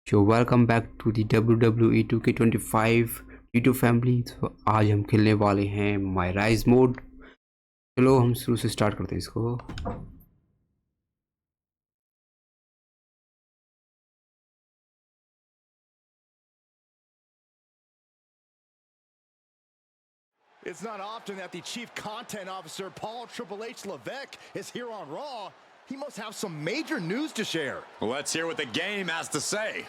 So welcome back to the WWE 2K25 YouTube family। तो आज हम खेलने वाले हैं माई राइज मोड। चलो हम शुरू से स्टार्ट करते हैं इसको। It's not often that the Chief Content Officer, Paul Triple H Levesque, is here on Raw. He must have some major news to share. Well, let's hear what the game has to say.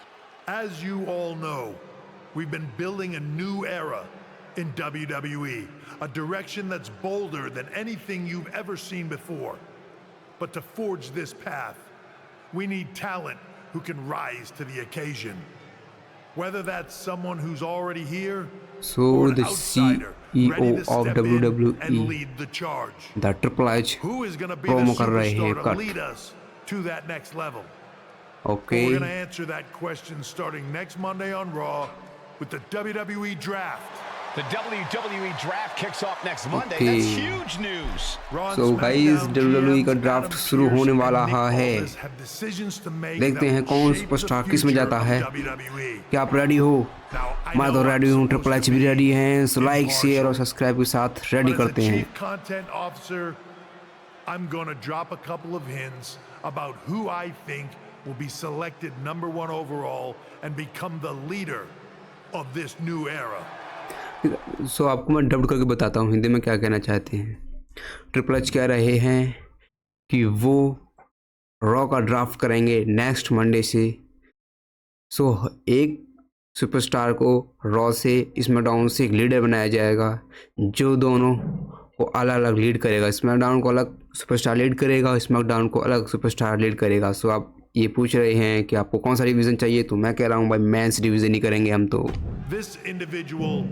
As you all know, we've been building a new era in WWE, a direction that's bolder than anything you've ever seen before. But to forge this path, we need talent who can rise to the occasion. Whether that's someone who's already here, So the CEO of WWE, the Triple H, promo कर रहे हैं cut. lead us to that next level. Okay. We're going to answer that question starting next Monday on Raw with the WWE Draft. The WWE Draft kicks off next Monday. Okay. That's huge news. So guys, WWE का draft शुरू होने वाला है। देखते हैं कौन superstar किस में जाता है। क्या आप रेडी हो? मैं तो रेडी हूँ, ट्रिपल एच भी रेडी हैं। सो लाइक, शेयर और सब्सक्राइब के साथ रेडी करते हैं। I'm going to drop a couple of hints about who I think will be selected #1 overall and become the leader of this new era. सो आपको मैं dub करके बताता हूँ हिंदी में क्या कहना चाहते हैं। ट्रिपल एच कह रहे हैं कि वो रॉ का ड्राफ्ट करेंगे नेक्स्ट मंडे से। सो एक सुपरस्टार को रॉ से स्मैकडाउन से एक लीडर बनाया जाएगा, जो दोनों को अलग अलग लीड करेगा। स्मैकडाउन को अलग सुपरस्टार लीड करेगा, स्मैकडाउन को अलग सुपरस्टार लीड करेगा। सो आप ये पूछ रहे हैं कि आपको कौन सा डिवीज़न चाहिए, तो मैं कह रहा हूँ भाई मेंस डिवीज़न ही करेंगे हम तो। This individual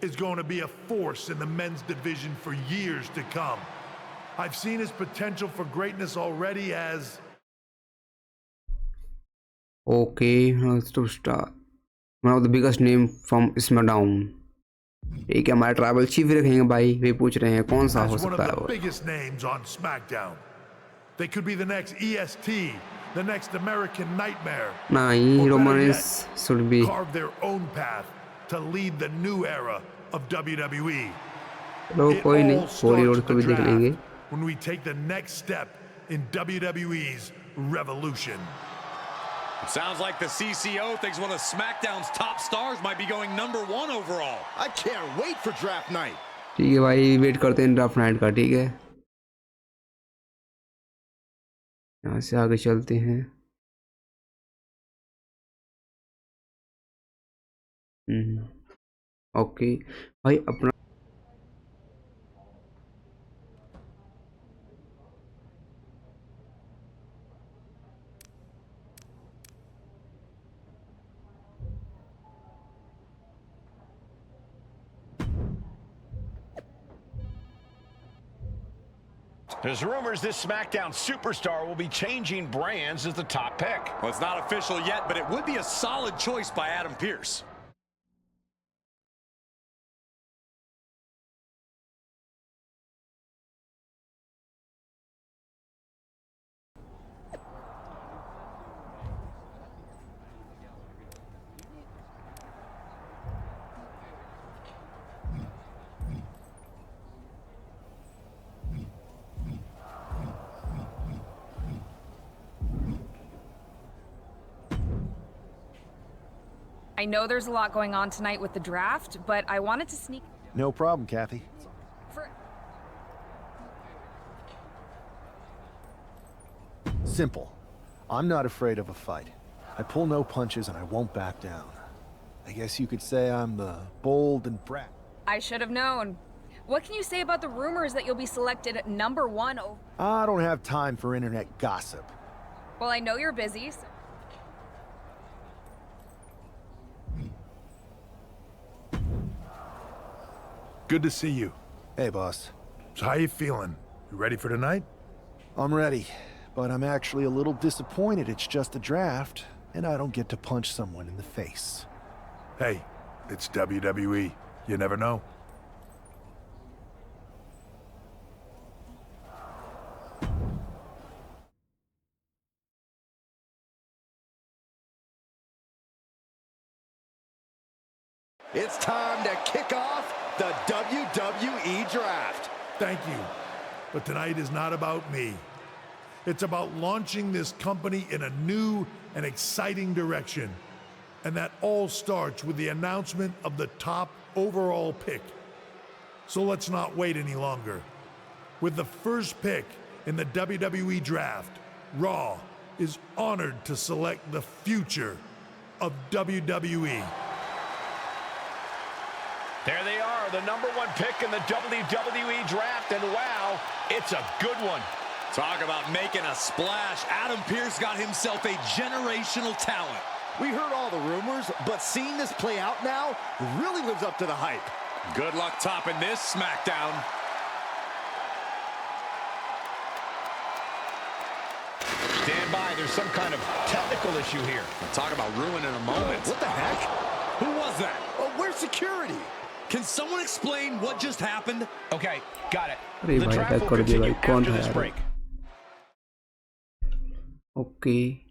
is going to be a force in the men's division for years to come. I've seen his potential for greatness already as superstar, one of the biggest name from SmackDown। ठीक है, हमारे tribal chief भी रखेंगे भाई। वे पूछ रहे हैं कौन सा हो सकता है वो। biggest names on SmackDown. They could be the next EST, the next American Nightmare. नहीं, Roman Reigns should be carve their own path to lead the new era of WWE. चलो कोई नहीं, होली रोड को भी देख लेंगे। When we take the next step in WWE's revolution. It sounds like the CCO thinks one of SmackDown's top stars might be going #1 overall. I can't wait for draft night. ठीक है भाई, wait करते हैं draft night का। ठीक है, यहाँ से आगे चलते हैं। ओके भाई, अपना There's rumors this SmackDown superstar will be changing brands as the top pick. Well, it's not official yet, but it would be a solid choice by Adam Pearce. I know there's a lot going on tonight with the draft, but I wanted to sneak... No problem, Kathy. For... Simple. I'm not afraid of a fight. I pull no punches and I won't back down. I guess you could say I'm the bold and brash. I should have known. What can you say about the rumors that you'll be selected at #1? I don't have time for internet gossip. Well, I know you're busy, so... Good to see you. Hey, boss. So how you feeling? You ready for tonight? I'm ready, but I'm actually a little disappointed it's just a draft, and I don't get to punch someone in the face. Hey, it's WWE. You never know. time to kick off the WWE Draft. Thank you. But tonight is not about me. It's about launching this company in a new and exciting direction. And that all starts with the announcement of the top overall pick. So let's not wait any longer. With the first pick in the WWE Draft, Raw is honored to select the future of WWE. There they are, the #1 pick in the WWE Draft, and wow, it's a good one. Talk about making a splash. Adam Pearce got himself a generational talent. We heard all the rumors, but seeing this play out now really lives up to the hype. Good luck topping this SmackDown. Stand by, there's some kind of technical issue here. Talk about ruining a moment. What the heck? Who was that? Oh, where's security? Can someone explain what just happened? Okay, got it. अरे The भाई draft back will कर दिया भाई continue कौन after था this यार break. Okay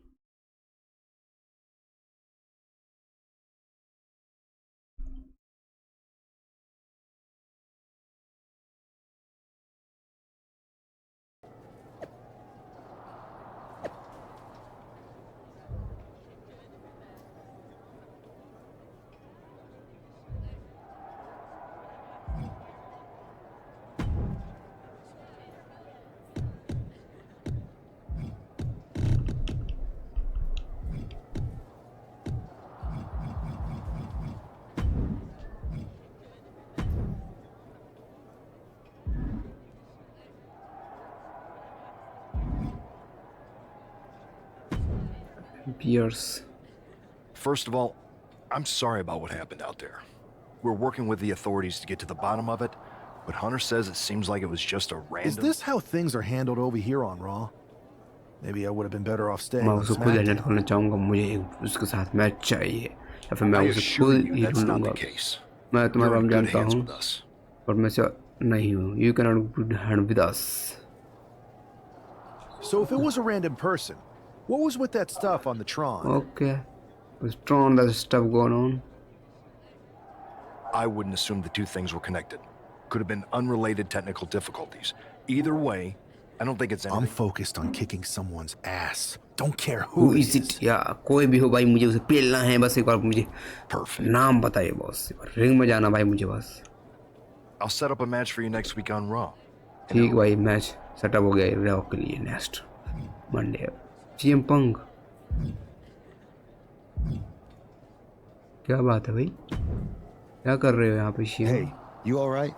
Pierce. First of all, I'm sorry about what happened out there. We're working with the authorities to get to the bottom of it, but Hunter says it seems like it was just a random... Is this how things are handled over here on Raw? Maybe I would have been better off staying मैं on उसको खुद agent SmackDown. खोलना चाहूँगा मुझे उसके साथ match चाहिए या फिर मैं I उसे assure खुद you he that's not ढूंढूंगा the case. मैं तुम्हारा You're in नाम good जानता hands हूँ with us. और मैं से नहीं हूँ you cannot good hand with us. So if it was a random person, what was with that stuff on the Tron? Okay, there's Tron, there's stuff going on. I wouldn't assume the two things were connected. Could have been unrelated technical difficulties. Either way, I don't think it's anything. I'm focused on kicking someone's ass. Don't care Who who is it? या कोई भी हो भाई मुझे उसे पेलना है बस एक बार मुझे Perfect. नाम बताइए बॉस रिंग में जाना भाई मुझे बस I'll set up a match for you next week on Raw. ठीक भाई मैच सेटअप हो गया रॉ के लिए नेक्स्ट मंडे CM पंग क्या बात है भाई क्या कर रहे हो यहाँ पे CM Hey, you all right?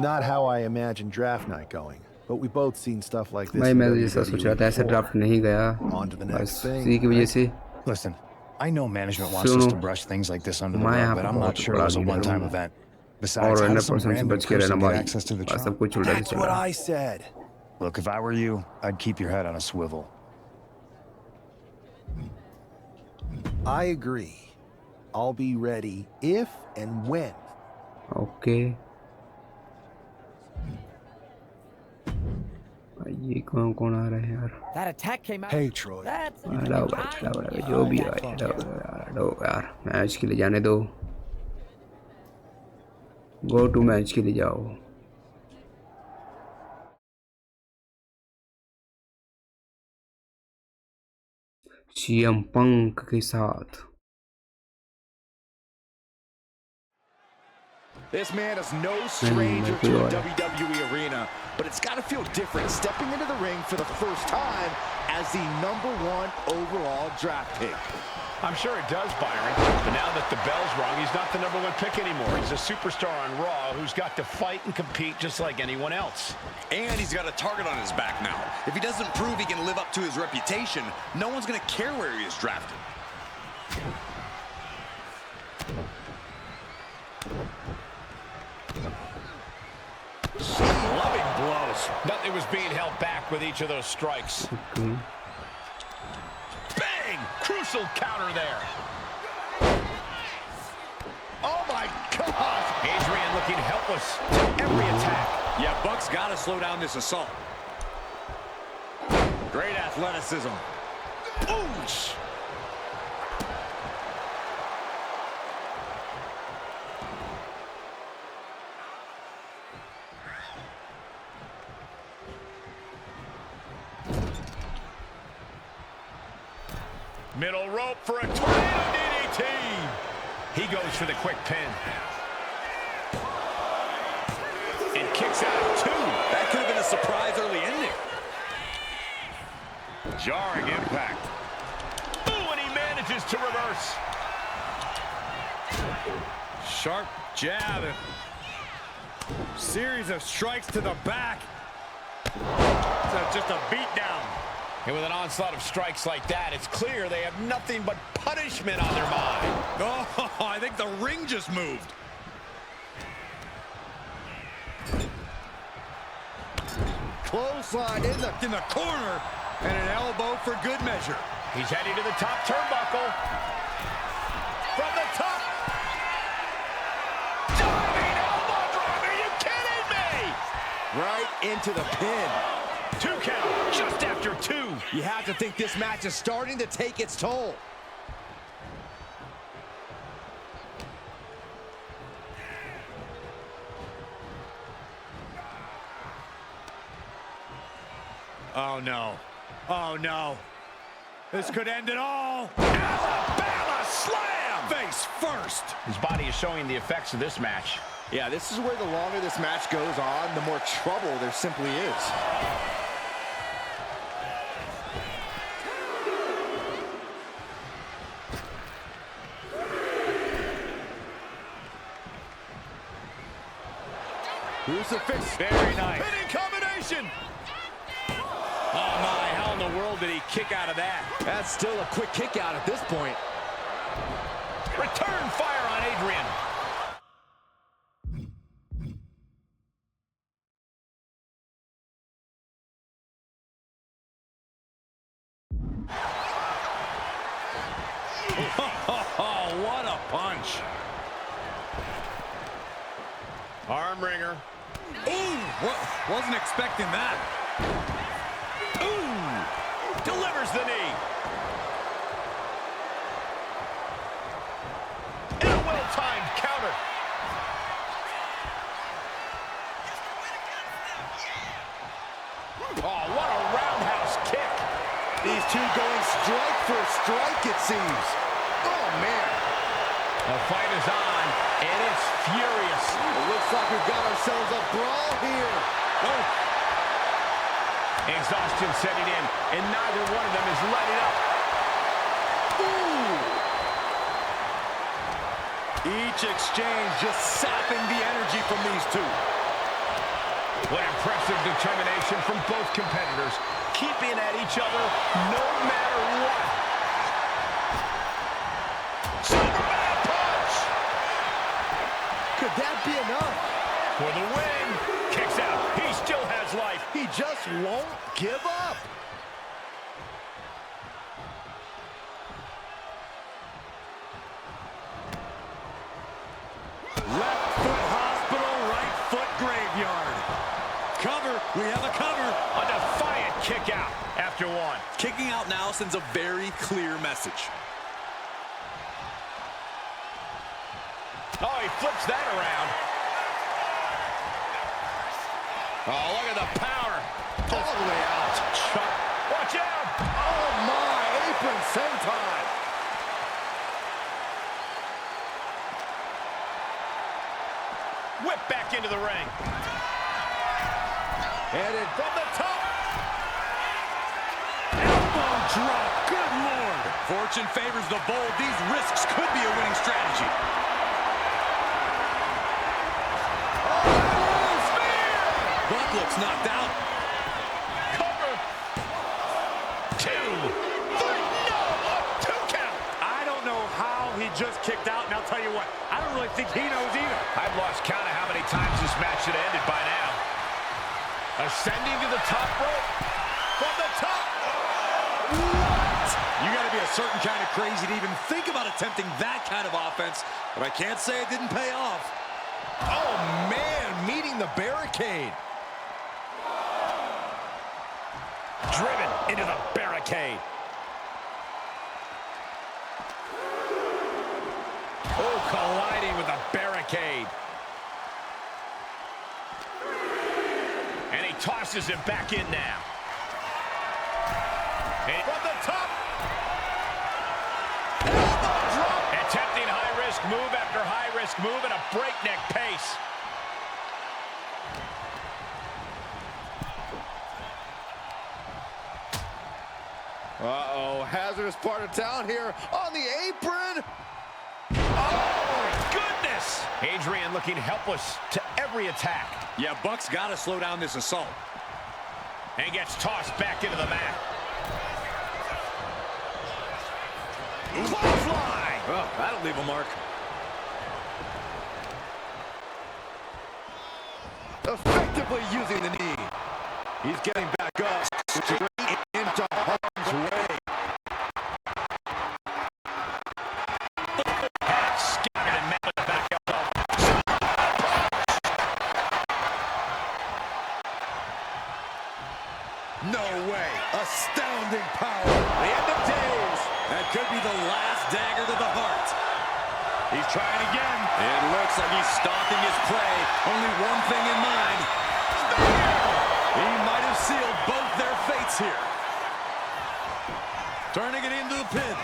Not how I imagined draft night going, but we both seen stuff like this. भाई in मैं जैसा सोच रहा था ऐसा WWE ड्राफ्ट नहीं गया On to the बस next thing. इसी की वजह से Listen, I know management wants us to brush things like this under the मैं rug, यहाँ but पे I'm not बहुत sure it बड़ा was a लीडर one-time हूँ event. और Besides, how does some 100% से random बच के रहना person get भाई access to the बस Tron? सब कुछ उल्टा से That's चल what रहा है I said. Look, if I were you, I'd keep your head on a swivel. I agree. I'll be ready if and when. Okay ये कौन कौन आ रहे हैं यार That attack came out. Hey, Troy. That's हटाओ भाई हटाओ जो भी है हटाओ यार मैच के लिए जाने दो गो टू मैच के लिए जाओ CM पंक के साथ This man is no stranger to the WWE arena, but it's got to feel different stepping into the ring for the first time as the #1 overall draft pick. I'm sure it does, Byron. But now that the bell's rung, he's not the #1 pick anymore. He's a superstar on Raw who's got to fight and compete just like anyone else. And he's got a target on his back now. If he doesn't prove he can live up to his reputation, no one's going to care where he is drafted. Loving blows. Nothing was being held back with each of those strikes. Bang! Crucial counter there. Oh my God! Adrian looking helpless to every attack. Yeah, Buck's got to slow down this assault. Great athleticism. Oosh! Middle rope for a tornado DDT. He goes for the quick pin. And kicks out at 2. That could have been a surprise early ending. Jarring impact. Ooh, and he manages to reverse. Sharp jab. Series of strikes to the back. Just a beatdown. And with an onslaught of strikes like that, it's clear they have nothing but punishment on their mind. Oh, I think the ring just moved. Clothesline in the corner, and an elbow for good measure. He's heading to the top turnbuckle. From the top. Diving elbow drop. Are you kidding me? Right into the pin. 2 count, just after 2. You have to think this match is starting to take its toll. Oh, no. Oh, no. This could end it all. Alabama slam! Face first. His body is showing the effects of this match. Yeah, this is where the longer this match goes on, the more trouble there simply is. Crucifix. Very nice. Hitting combination. Oh, my. How in the world did he kick out of that? That's still a quick kick out at this point. Return fire on Adrian. Oh, what a punch. Arm wringer. Ooh, wasn't expecting that. Ooh, delivers the knee. And a well-timed counter. Oh, what a roundhouse kick. These two going strike for strike, it seems. Oh, man. The fight is on, and it's furious. It looks like we've got ourselves a brawl here. Oh. Exhaustion setting in, and neither one of them is letting up. Ooh. Each exchange just sapping the energy from these two. What impressive determination from both competitors, keeping at each other no matter what. Superman punch! Could that be enough? For the win. Kicks out. He still has life. He just won't give up. Left foot hospital, right foot graveyard. Cover. We have a cover. A defiant kick out after 1. Kicking out now sends a very clear message. Oh, he flips that around. Oh, look at the power. All the way out. Chuck. Watch out. Oh, my. Apron senton. Whip back into the ring. Headed From the top. Elbow drop. Good Lord. Fortune favors the bold. These risks could be a winning strategy. Buck looks knocked out. Cover. 2. 3. No. A 2 count. I don't know how he just kicked out, and I'll tell you what, I don't really think he knows either. I've lost count of how many times this match should have ended by now. Ascending to the top rope. From the top. What? You got to be a certain kind of crazy to even think about attempting that kind of offense, but I can't say it didn't pay off. Oh, man, meeting the barricade. Driven into the barricade. Oh, colliding with the barricade. And he tosses him back in now. And from the top. high-risk move after high-risk move at a breakneck pace. Uh-oh, hazardous part of town here on the apron. Oh, goodness! Adrian looking helpless to every attack. Yeah, Buck's got to slow down this assault. And gets tossed back into the mat. Fly! Oh, that'll leave a mark. Effectively using the knee. He's getting back up. Straight into harm's way. Scattered and met with the back elbow. No way. Astounding power. The end of days. That could be the last dagger to the heart. He's trying again. It looks like he's stalking his prey. Only one thing in mind. He might have sealed both their fates here. Turning it into the pin.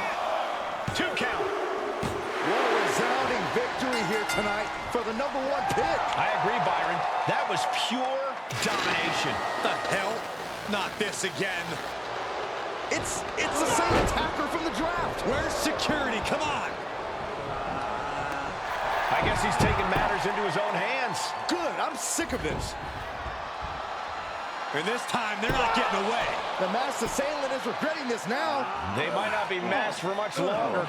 2 count. What a resounding victory here tonight for the #1 pick. I agree, Byron. That was pure domination. The hell? Not this again. It's the same attacker from the draft. Where's security? Come on. I guess he's taking matters into his own hands. Good. I'm sick of this. And this time, they're not getting away. The masked assailant is regretting this now. They might not be masked for much longer.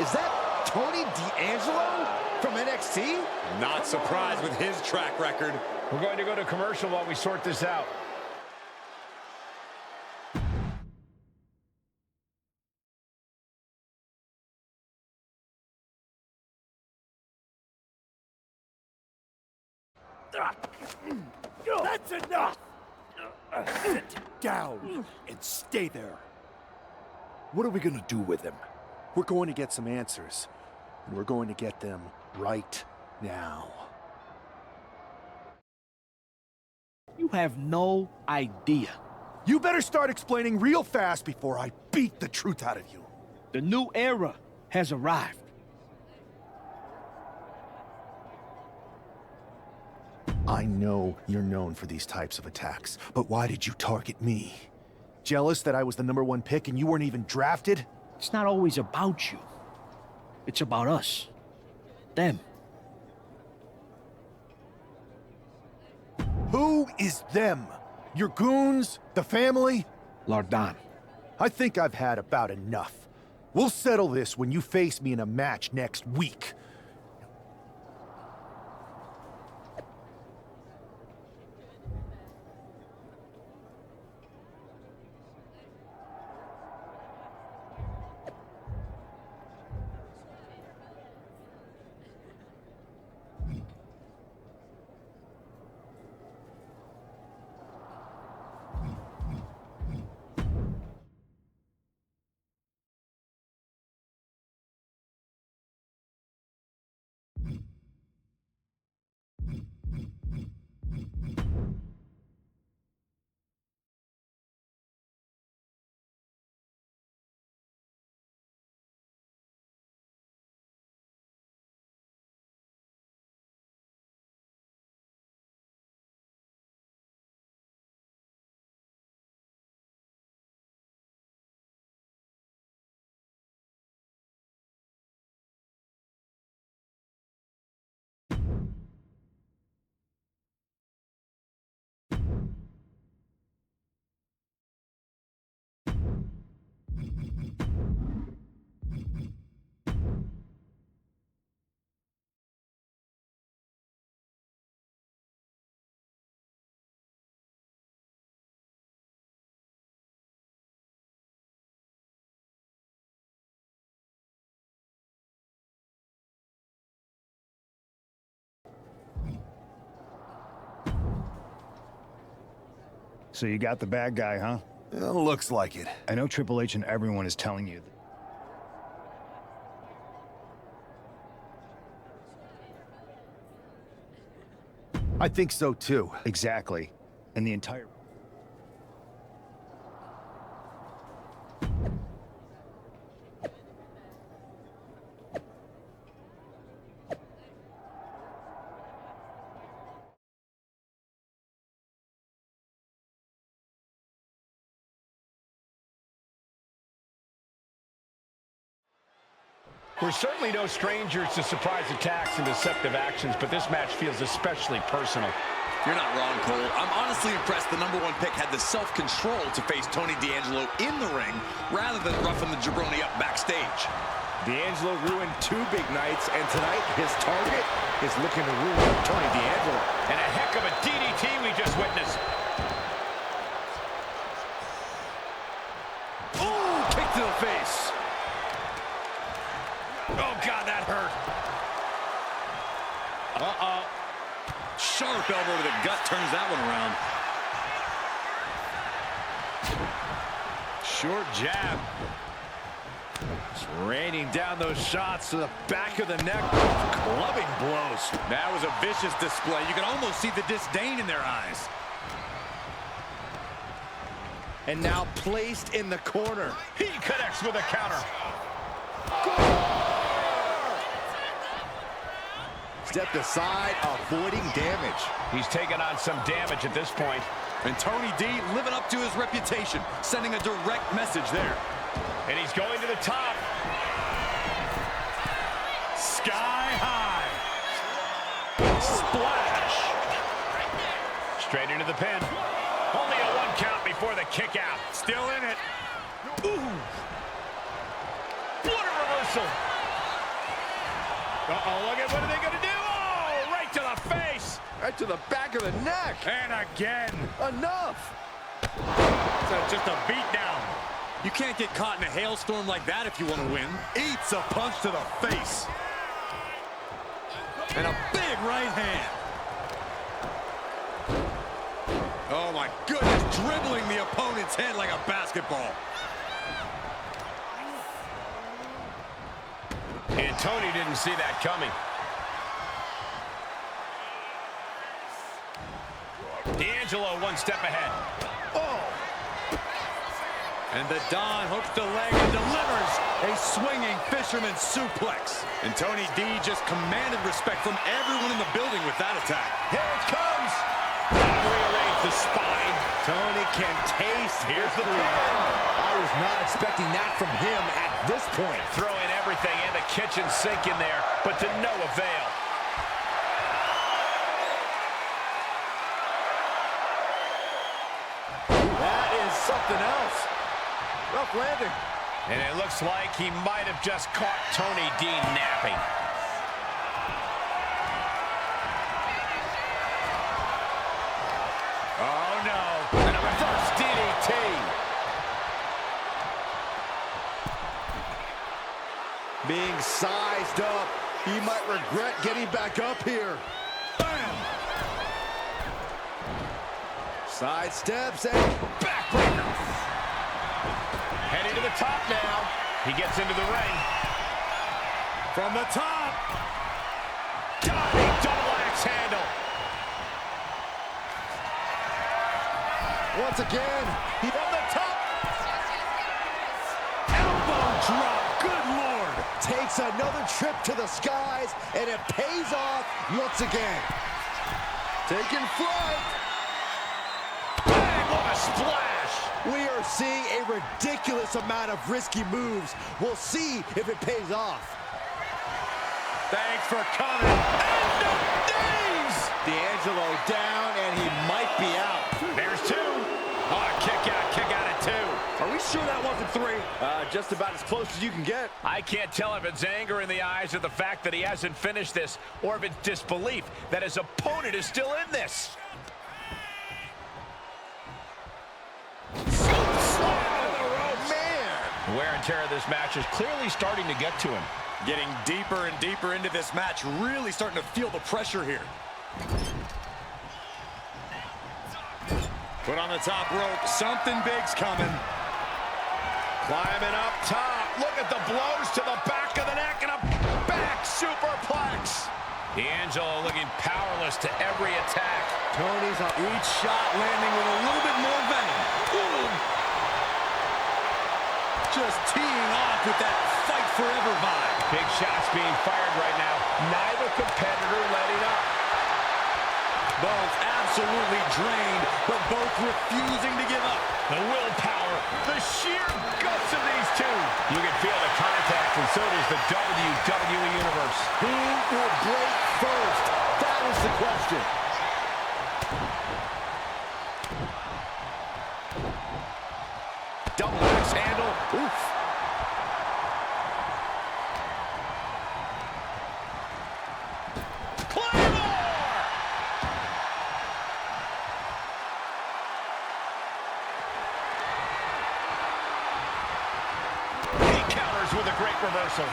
Is that Tony D'Angelo from NXT? Not surprised with his track record. We're going to go to commercial while we sort this out. That's enough! Sit down and stay there. What are we gonna do with him? We're going to get some answers, and we're going to get them right now. You have no idea. You better start explaining real fast before I beat the truth out of you. The new era has arrived. I know you're known for these types of attacks, but why did you target me? Jealous that I was the #1 pick and you weren't even drafted? It's not always about you. It's about us. Them. Who is them? Your goons? The family? Lardan. I think I've had about enough. We'll settle this when you face me in a match next week. So you got the bad guy, huh? Looks like it. I know Triple H and everyone is telling you. I think so too. Exactly. And the entire... We're certainly no strangers to surprise attacks and deceptive actions, but this match feels especially personal. You're not wrong, Cole. I'm honestly impressed the #1 pick had the self-control to face Tony D'Angelo in the ring rather than roughing the jabroni up backstage. D'Angelo ruined 2 big nights, and tonight his target is looking to ruin Tony D'Angelo. And a heck of a DDT we just witnessed. Ooh, kick to the face. Oh, God, that hurt. Uh-oh. Sharp elbow to the gut turns that one around. Short jab. Just raining down those shots to the back of the neck. Clubbing blows. That was a vicious display. You can almost see the disdain in their eyes. And now placed in the corner. He connects with a counter. Stepped aside, avoiding damage. He's taken on some damage at this point. And Tony D living up to his reputation, sending a direct message there. And he's going to the top. Sky high. Splash. Straight into the pin. Only a 1 count before the kick out. Still in it. Ooh. What a reversal. Uh-oh, look at what are they going to do? Oh, right to the face. Right to the back of the neck. And again. Enough. It's just a beat down. You can't get caught in a hailstorm like that if you want to win. Eats a punch to the face. And a big right hand. Oh, my goodness. Dribbling the opponent's head like a basketball. And Tony didn't see that coming. D'Angelo 1 step ahead. Oh. And the Don hooks the leg and delivers a swinging fisherman suplex. And Tony D just commanded respect from everyone in the building with that attack. Here it comes. Rearrange the spine. Tony can taste. Here's the pin. I was not expecting that from him at this point. Throwing everything in the kitchen sink in there, but to no avail. That is something else. Rough landing. And it looks like he might have just caught Tony D napping. Oh, no. And a reverse DDT. Being sized up. He might regret getting back up here. Bam! Side steps and Backbreaker. Heading to the top now. He gets into the ring. from the top. Diving double axe handle. Once again, he From the top. elbow drop. Good Lord. Takes another trip to the skies, and it pays off once again. Taking flight. Bang, what a splash. We are seeing a ridiculous amount of risky moves. We'll see if it pays off. Thanks for coming. End of days. D'Angelo down, and he might be out. There's two. Oh, kick out at two. Are we sure that wasn't three? Just about as close as you can get. I can't tell if it's anger in the eyes of the fact that he hasn't finished this, or if it's disbelief that his opponent is still in this. Man! Wear and tear of this match is clearly starting to get to him. Getting deeper and deeper into this match, really starting to feel the pressure here. Put on the top rope, something big's coming. Climbing up top, look at the blows to the back of the neck and a back superplex. D'Angelo looking powerless to every attack. Tony's on each shot landing with a little bit more venom. Ooh. Just teeing off with that fight forever vibe. Big shots being fired right now. Neither competitor letting up. Both absolutely drained, but both refusing to give up. The willpower, the sheer guts of these two. You can feel the contact, and so does the WWE Universe. Who will break first? That is the question. Double axe handle. Oof. With a great reversal.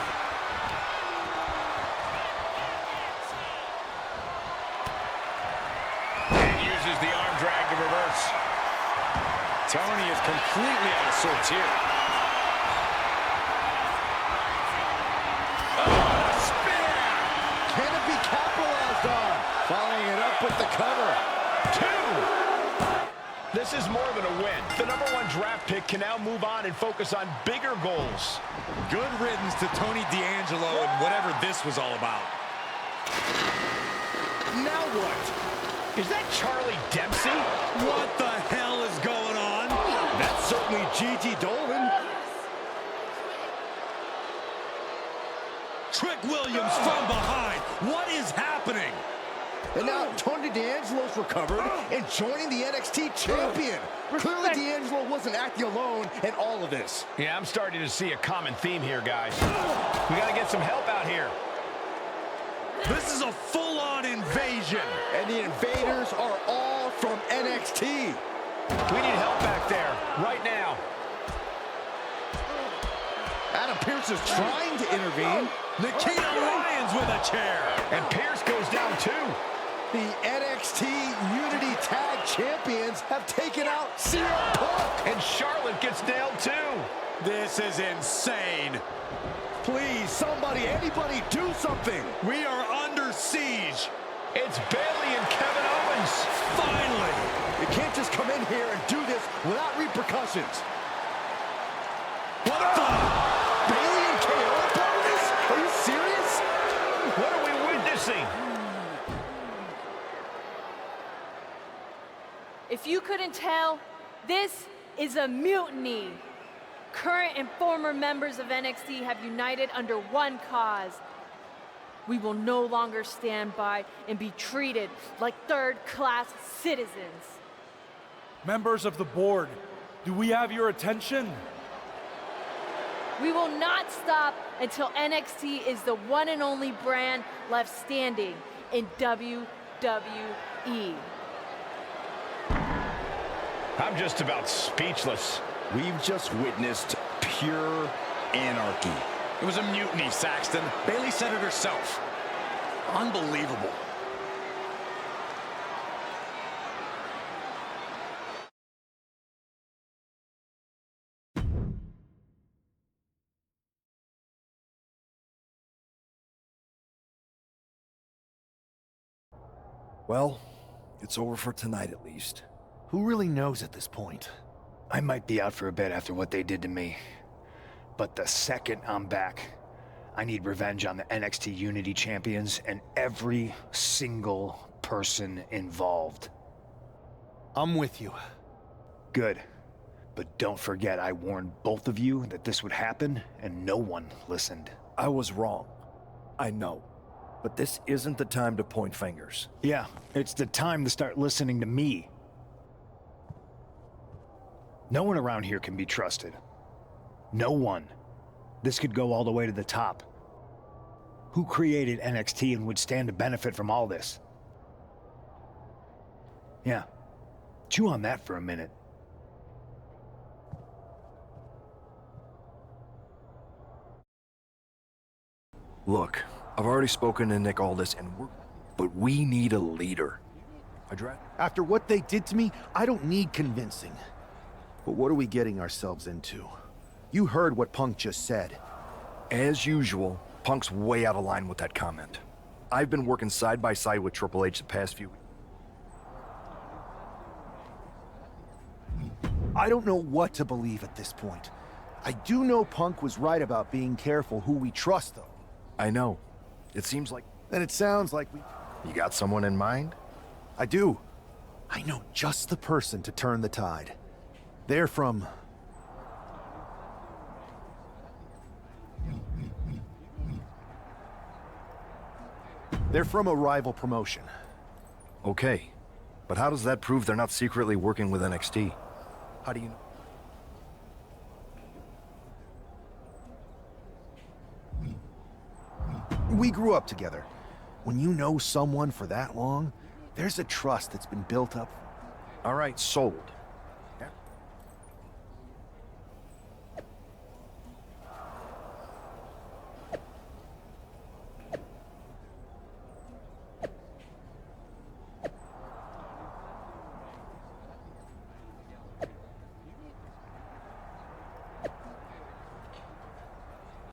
And uses the arm drag to reverse. Tony is completely out of sorts here. Oh, spear! Can it be capitalized on? Following it up with the cover. 2. This is more than a win. The #1 draft pick can now move on and focus on bigger goals. Good riddance to Tony D'Angelo and whatever this was all about. Now what? Is that Charlie Dempsey? What the hell is going on? That's certainly Gigi Dolan. Trick Williams from behind. What is happening? And now Tony D'Angelo's recovered and joining the NXT champion. Clearly D'Angelo wasn't acting alone in all of this. Yeah, I'm starting to see a common theme here, guys. We got to get some help out here. This is a full-on invasion. And the invaders are all from NXT. We need help back there, right now. Adam Pearce is trying to intervene. Nikita Lyons with a chair. And Pearce goes down too. The NXT Unity Tag Champions have taken out CM Punk. And Charlotte gets nailed too. This is insane. Please, somebody, anybody, do something. We are under siege. It's Bayley and Kevin Owens. Finally. You can't just come in here and do this without repercussions. What the? Bayley and KO are part of this? Are you serious? What are we witnessing? If you couldn't tell, this is a mutiny. Current and former members of NXT have united under one cause. We will no longer stand by and be treated like third-class citizens. Members of the board, do we have your attention? We will not stop until NXT is the one and only brand left standing in WWE. I'm just about speechless. We've just witnessed pure anarchy. It was a mutiny, Saxton. Bayley said it herself. Unbelievable. Well, it's over for tonight at least. Who really knows at this point? I might be out for a bit after what they did to me. But the second I'm back, I need revenge on the NXT Unity Champions and every single person involved. I'm with you. Good. But don't forget I warned both of you that this would happen, and no one listened. I was wrong. I know. But this isn't the time to point fingers. Yeah, it's the time to start listening to me. No one around here can be trusted. No one. This could go all the way to the top. Who created NXT and would stand to benefit from all this? Yeah. Chew on that for a minute. Look, I've already spoken to Nick Aldis, but we need a leader. After what they did to me, I don't need convincing. But what are we getting ourselves into? You heard what Punk just said. As usual, Punk's way out of line with that comment. I've been working side by side with Triple H the past few weeks. I don't know what to believe at this point. I do know Punk was right about being careful who we trust, though. I know. It seems like... And it sounds like we... You got someone in mind? I do. I know just the person to turn the tide. They're from... They're from a rival promotion. Okay, but how does that prove they're not secretly working with NXT? How do you know? We grew up together. When you know someone for that long, there's a trust that's been built up. All right, sold.